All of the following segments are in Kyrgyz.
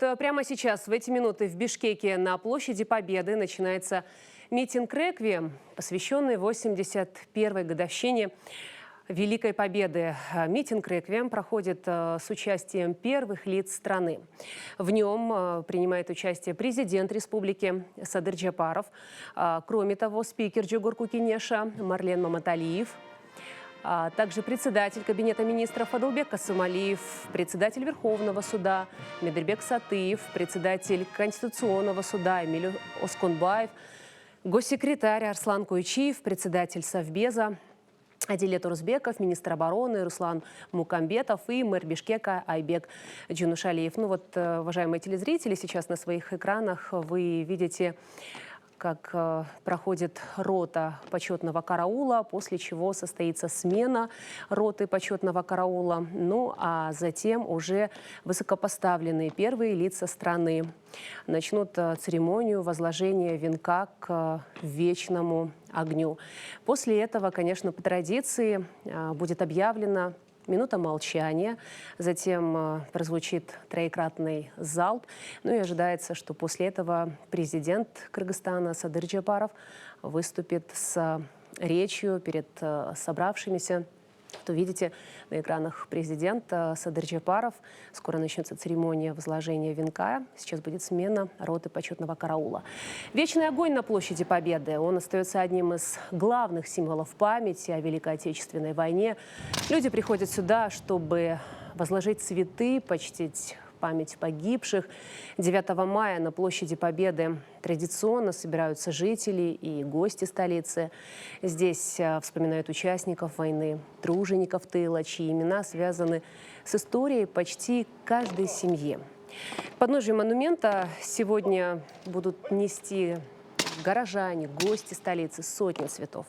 Прямо сейчас, в эти минуты, в Бишкеке на площади Победы начинается митинг «Реквием», посвященный 81-й годовщине Великой Победы. Митинг «Реквием» проходит с участием первых лиц страны. В нем принимает участие президент республики Садыр Джапаров. Кроме того, спикер Джугурку Кенеша Марлен Маматалиев, также председатель Кабинета министров Адылбек Касымалиев, председатель Верховного суда Медербек Сатыев, председатель Конституционного суда Эмиль Осконбаев, госсекретарь Арслан Куйчиев, председатель Совбеза Адилет Урзбеков, министр обороны Руслан Мукамбетов и мэр Бишкека Айбек Джунушалиев. Уважаемые телезрители, сейчас на своих экранах вы видите, как проходит рота почетного караула, после чего состоится смена роты почетного караула. Ну а затем уже высокопоставленные первые лица страны начнут церемонию возложения венка к вечному огню. После этого, конечно, по традиции будет объявлена минута молчания, затем прозвучит троекратный залп. Ну и ожидается, что после этого президент Кыргызстана Садыр Джапаров выступит с речью перед собравшимися. То видите на экранах президента Садыр Джапаров. Скоро начнется церемония возложения венка. Сейчас будет смена роты почетного караула. Вечный огонь на площади Победы. Он остается одним из главных символов памяти о Великой Отечественной войне. Люди приходят сюда, чтобы возложить цветы, почтить память погибших. 9 мая на площади Победы традиционно собираются жители и гости столицы. Здесь вспоминают участников войны, тружеников тыла, чьи имена связаны с историей почти каждой семьи. К подножию монумента сегодня будут нести горожане, гости столицы сотни цветов.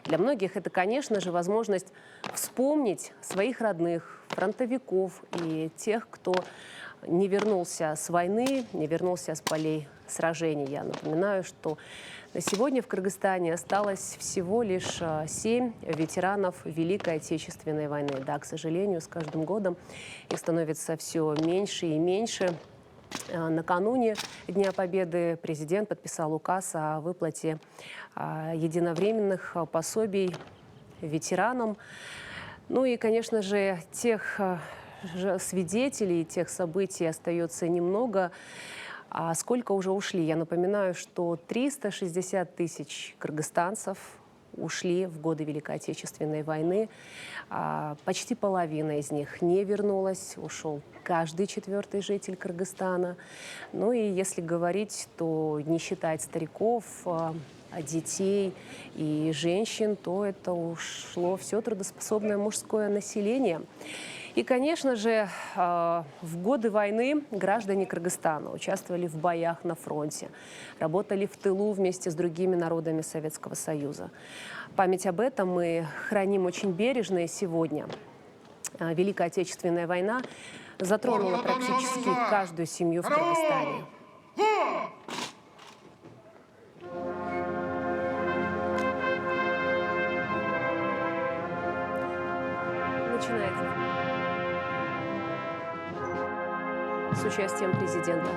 Для многих это, конечно же, возможность вспомнить своих родных, фронтовиков и тех, кто не вернулся с войны, не вернулся с полей сражений. Я напоминаю, что на сегодня в Кыргызстане осталось всего лишь 7 ветеранов Великой Отечественной войны. Да, к сожалению, с каждым годом их становится все меньше и меньше. Накануне Дня Победы президент подписал указ о выплате единовременных пособий ветеранам. Ну и, конечно же, тех свидетелей тех событий остается немного. А сколько уже ушли? Я напоминаю, что 360 тысяч кыргызстанцев ушли в годы Великой Отечественной войны. Почти половина из них не вернулась. Ушел каждый 4-й житель Кыргызстана. Ну и если говорить, то не считать стариков, детей и женщин, то это ушло все трудоспособное мужское население. И, конечно же, в годы войны граждане Кыргызстана участвовали в боях на фронте, работали в тылу вместе с другими народами Советского Союза. Память об этом мы храним очень бережно и сегодня. Великая Отечественная война затронула практически каждую семью в Кыргызстане. Начинается с участием президента.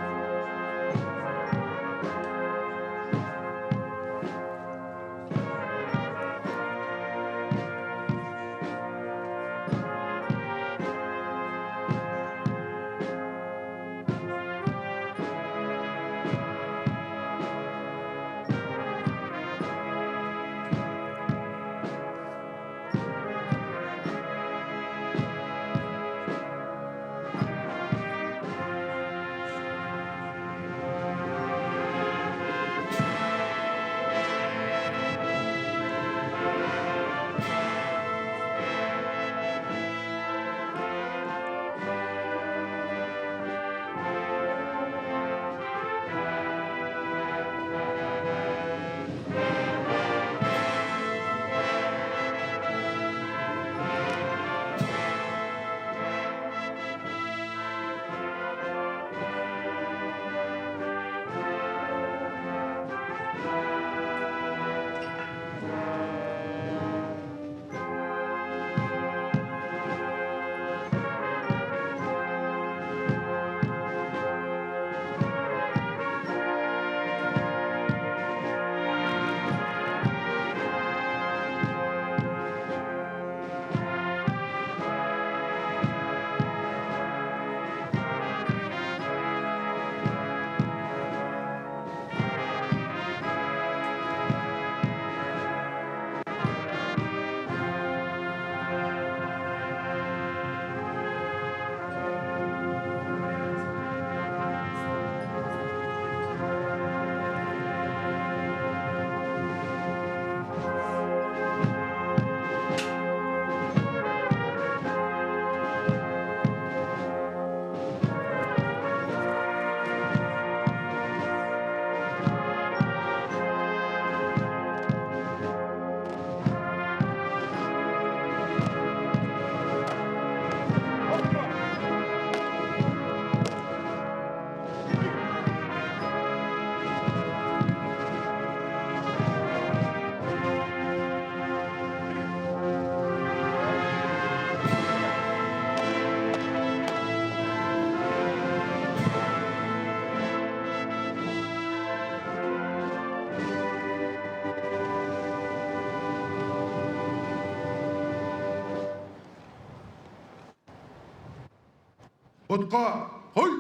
Отқа қой!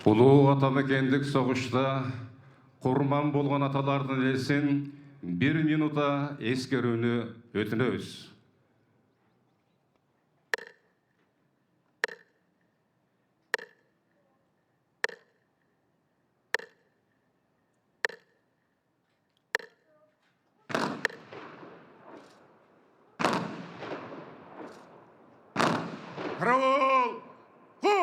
Улуу атамекендик согушта курман болгон аталардын элесин 1 минута эскерүүнү өтүнөбүз. Карауыл! Қо!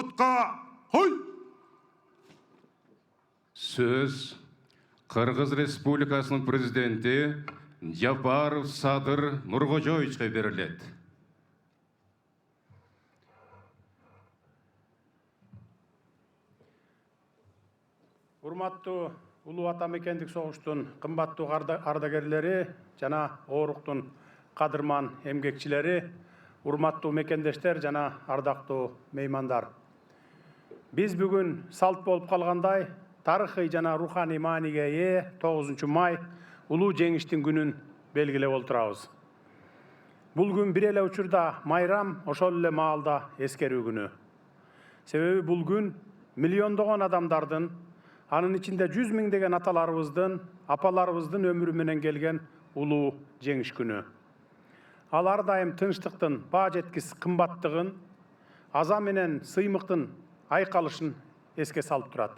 Отқа қой! Сөз Кыргыз Республикасынын президенти Жапаров Садыр Нуркожоевичке берилет. Урматтуу улуу атамекендик согуштун кымбаттуу ардагерлери жана ооруктун кадырман эмгекчилери, урматтуу мекендештер жана ардактуу меймандар. Биз бүгүн салт болуп калгандай тарыхый жана руханий мааниге ээ 9 май улуу жеңиштин күнүн белгилеп отурабыз. Бул күн бир эле учурда майрам, ошол эле маалда эскерүү күнү. Себеби бул күн миллиондогон адамдардын, анын ичинде 100 миңдеген аталарыбыздын, апаларыбыздын өмүрү менен келген улуу жеңиш күнү. Ал ар дайым тынчтыктын баа жеткис кымбаттыгын, аза менен сыймыктын айкалышын эске салып турат.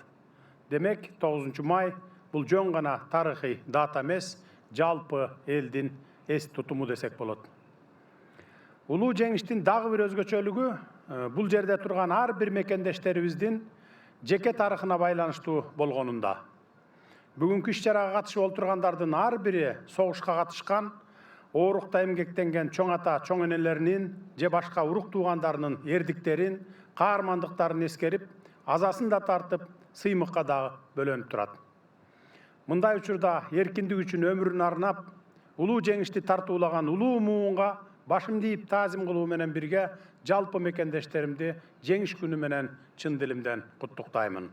Демек, 9 май бул жөн гана тарыхый дата эмес, жалпы элдин эс тутуму десек болот. Улуу жеңиштин дагы бир өзгөчөлүгү бул жерде турган ар бир мекендештерибиздин жеке тарыхына байланыштуу болгонунда. Бүгүнкү иш-чарага катышып отургандардын ар бири согушка катышкан, оорукта эмгектенген чоң ата, чоң энелеринин же башка урук туугандарынын эрдиктерин, каармандыктарын эскерип, азасын да тартып, сыймыкка дагы бөлөнүп турат. Мындай учурда эркиндик үчүн өмүрүн арнап, улуу жеңишти тартуулаган улуу муунга башымды ийип таазим кылуу менен бирге жалпы мекендештеримди жеңиш күнү менен чын дилимден куттуктаймын.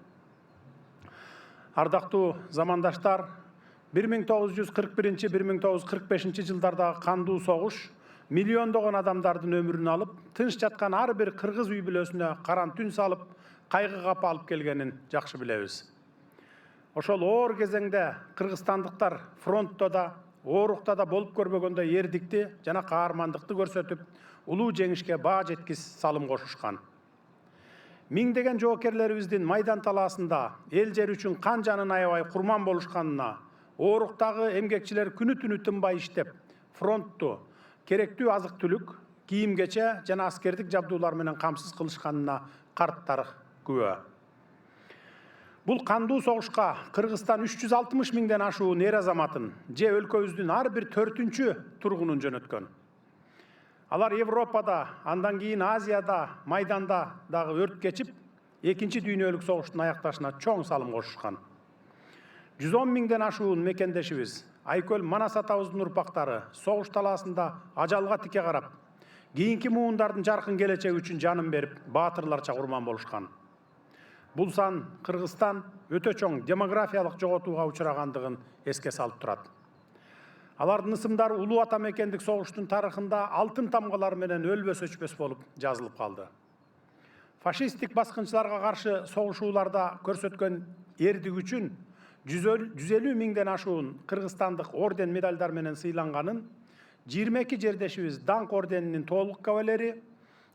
Ардактуу замандаштар, 1941-1945 жылдардагы кандуу согуш миллиондогон адамдардын өмүрүн алып, тынч жаткан ар бир кыргыз үй бүлөсүнө каран түн салып, кайгы капа алып келгенин жакшы билебиз. Ошол оор кезеңде кыргызстандыктар фронтто да, оорукта да болуп көрбөгөндөй эрдикти жана каармандыкты көрсөтүп, улуу жеңишке баа жеткис салым кошушкан. Миңдеген жоокерлерибиздин майдан талаасында эл жер үчүн кан жанын аябай курман болушканына, ооруктагы эмгекчилер күнү түнү тынбай иштеп, фронтту керектүү азык-түлүк, кийим-кече жана аскердик жабдуулар менен камсыз кылышканына карт тарых күбө. Бул кандуу согушка Кыргызстан 360 миңден ашуун эр азаматын же өлкөбүздүн ар бир 4-чү тургунун жөнөткөн. Алар Европада, андан кийин Азияда, майданда дагы өрт кечип, 2-чи дүйнөлүк согуштун аякташына чоң салым кошушкан. 110 миңден ашуун мекендешибиз, Айкөл Манас атабыздын урпактары согуш талаасында ажалга тике карап, кийинки муундардын жаркын келечеги үчүн жанын берип, баатырларча курман болушкан. Бул сан Кыргызстан өтө чоң демографиялык жоготууга учурагандыгын эске салып турат. Алардын ысымдары улуу атамекендик согуштун тарыхында алтын тамгалар менен өлбөс өчпөс болуп жазылып калды. Фашисттик баскынчыларга каршы согушууларда көрсөткөн эрдик үчүн 150 миңден ашуун кыргызстандык орден медальдар менен сыйланганын, 22 жердешибиз даңк орденинин толук кавалери,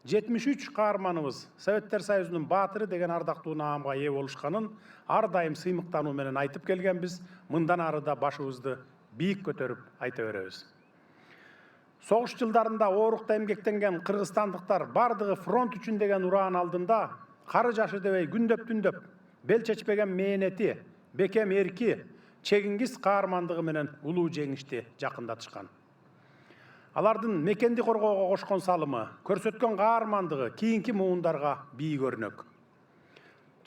73 каарманыбыз Советтер Союзунун баатыры деген ардактуу наамга ээ болушканын ар дайым сыймыктануу менен айтып келгенбиз. Мындан ары да башыбызды бийик көтөрүп айта беребиз. Согуш жылдарында оорукта эмгектенген кыргызстандыктар бардыгы фронт үчүн деген ураан алдында кары жашы дебей күндөп түндөп бел чечпеген мээнети, бекем эрки, чегиңиз каармандыгы менен улуу жеңишти жакындатышкан. Алардын мекенди коргоого кошкон салымы, көрсөткөн каармандыгы кийинки муундарга бий көрнөк.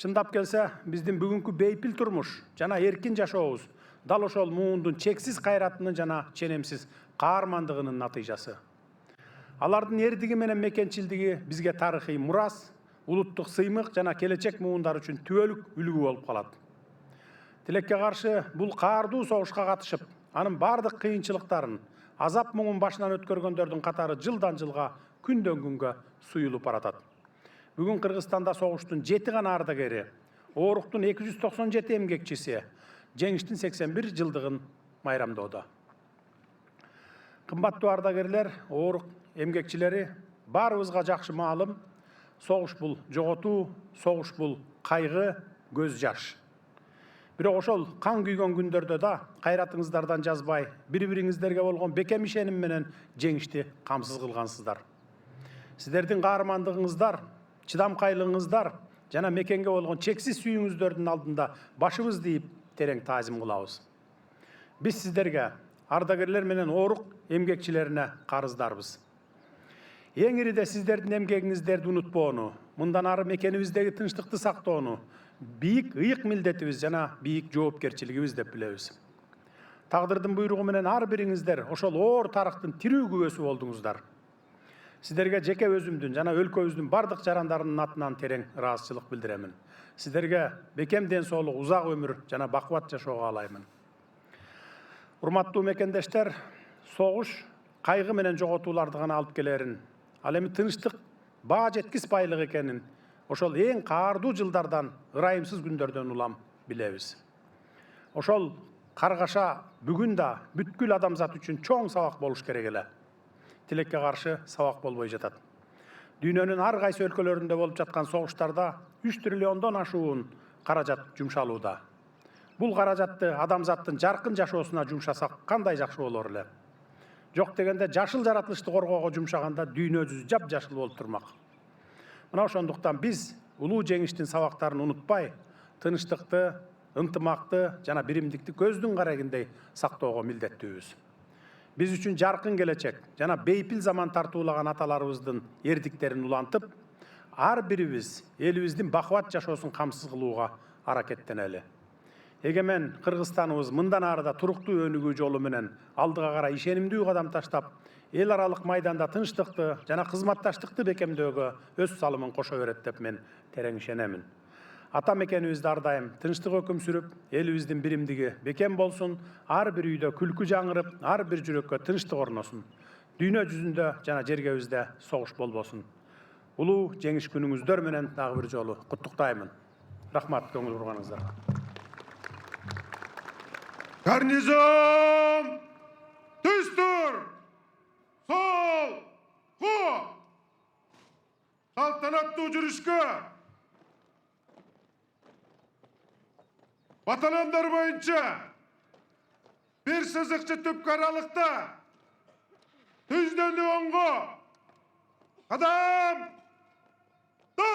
Чындап келсе, биздин бүгүнкү бейпил турмуш жана эркин жашообуз дал ошол муундун чексиз кайратынын жана ченемсиз каармандыгынын натыйжасы. Алардын эрдиги менен мекенчилдиги бизге тарыхый мурас, улуттук сыймык жана келечек муундар үчүн түбөлүк үлгү болуп калат. Тилекке каршы бул каардуу согушка катышып, анын бардык кыйынчылыктарын, азап муңун башынан өткөргөндөрдүн катары жылдан жылга, күндөн күнгө суюлуп баратат. Бүгүн Кыргызстанда согуштун 7 гана ардагери, ооруктун 297 эмгекчиси жеңиштин 81 жылдыгын майрамдоодо. Кымбаттуу ардагерлер, оорук эмгекчилери, баарыбызга жакшы маалым, согуш бул жоготуу, согуш бул кайгы, көз жаш. Бирок ошол кан күйгөн күндөрдө да кайратыңыздардан жазбай, бири-бириңиздерге болгон бекем ишеним менен жеңишти камсыз кылгансыздар. Сиздердин каармандыгыңыздар, чыдамкайлыгыңыздар жана мекенге болгон чексиз сүйүүңүздөрдүн алдында башыбызды ийип терең таазим кылабыз. Биз сиздерге, ардагерлер менен оорук эмгекчилерине карыздарбыз. Эң ириде сиздердин эмгегиңиздерди унутпоону, мындан ары мекенибиздеги тынчтыкты сактоону бийик ыйык милдетибиз жана бийик жоопкерчилигибиз деп билебиз. Тагдырдын буйругу менен ар бириңиздер ошол оор тарыхтын тирүү күбөсү болдуңуздар. Сиздерге жеке өзүмдүн жана өлкөбүздүн бардык жарандарынын атынан терең ыраазычылык билдиремин. Сиздерге бекем ден соолук, узак өмүр жана бакубат жашоо каалаймын. Урматтуу мекендештер, согуш кайгы менен жоготууларды гана алып келерин, ал эми тынчтык баа жеткис байлык экенин ошол эң каардуу жылдардан, ырайымсыз күндөрдөн улам билебиз. Ошол каргаша бүгүн да бүткүл адамзат үчүн чоң сабак болуш керек эле. Тилекке каршы сабак болбой жатат. Дүйнөнүн ар кайсы өлкөлөрүндө болуп жаткан согуштарда 3 триллиондон ашуун каражат жумшалууда. Бул каражатты адамзаттын жаркын жашоосуна жумшасак кандай жакшы болор эле. Жок дегенде жашыл жаратылышты коргоого жумшаганда дүйнө жүзү жап-жашыл болуп турмак. Мына ошондуктан биз улуу жеңиштин сабактарын унутпай, тынчтыкты, ынтымакты жана биримдикти көздүн карагындай сактоого милдеттүүбүз. Биз үчүн жаркын келечек жана бейпил заман тартуулаган аталарыбыздын эрдиктерин улантып, ар бирибиз элибиздин бакубат жашоосун камсыз кылууга аракеттенели. Эгемен Кыргызстаныбыз мындан ары да туруктуу өнүгүү жолу менен алдыга карай ишенимдүү кадам таштап, эл аралык майданда тынчтыкты жана кызматташтыкты бекемдөөгө өз салымын кошо берет деп мен терең ишенемин. Ата мекенибизде ар дайым тынчтык өкүм сүрүп, элибиздин биримдиги бекем болсун, ар бир үйдө күлкү жаңырып, ар бир жүрөккө тынчтык орносун. Дүйнө жүзүндө жана жергебизде согуш болбосун. Улуу жеңиш күнүңүздөр менен дагы бир жолу куттуктаймын. Рахмат көңүл бурганыңыздарга. Гарнизон! Түстүр! Сол! Ко! Салтанаттуу жүрүшкө! Батальондар боюнча бир сызыкчы түпкү аралыкта түздөн оңго кадам да